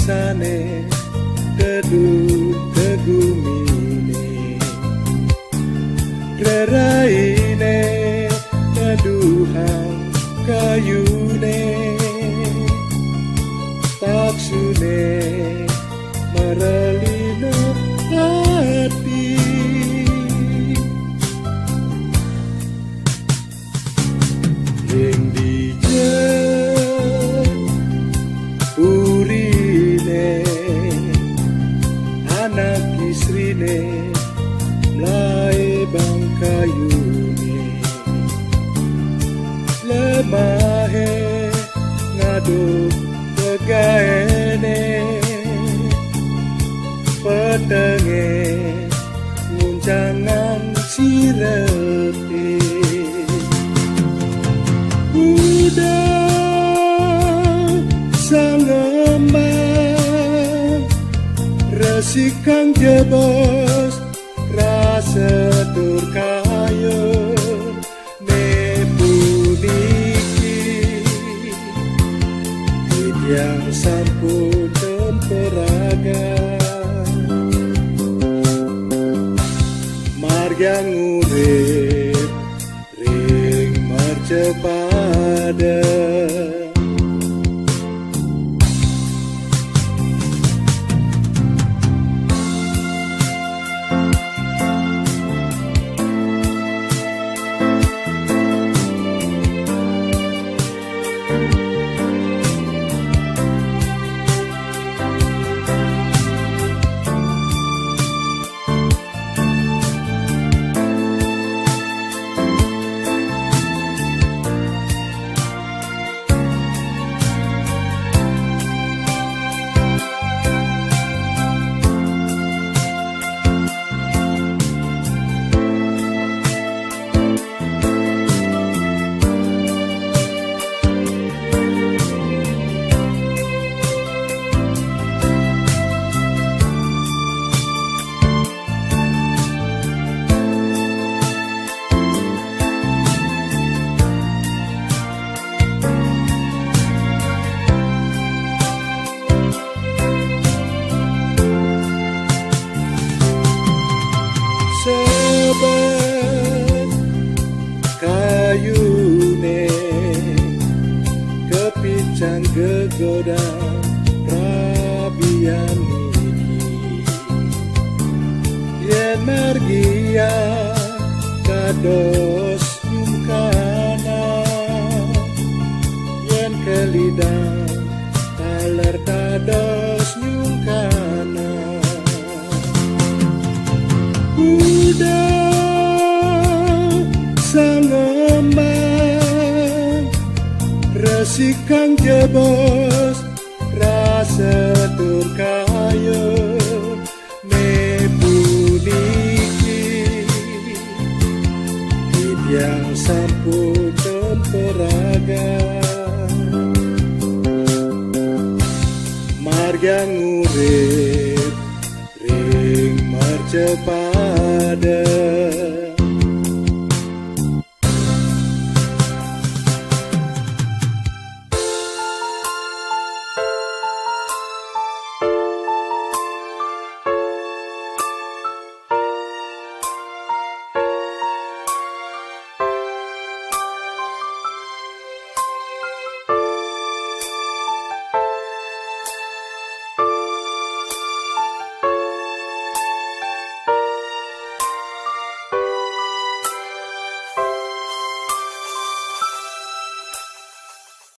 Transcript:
tulisane tegumine reraine neduhang kayune taksune maralina hati yang dijauh urine anak istrine mlae bangkayune lemahe ngaduk pegaene petenge muncangan sirepe udah sang embang resik kang jebos rasa turkayun nepudiki yang sampun temperaga margang urip ring marcepada kayune kepicang gegoda rabian iki yen margia kados nyungkana yen kelidang taler kados nyungkana udah sang embang resik kang jebos rasa turkayun nepudiki yang sampun temperaga margang urip ring marcepada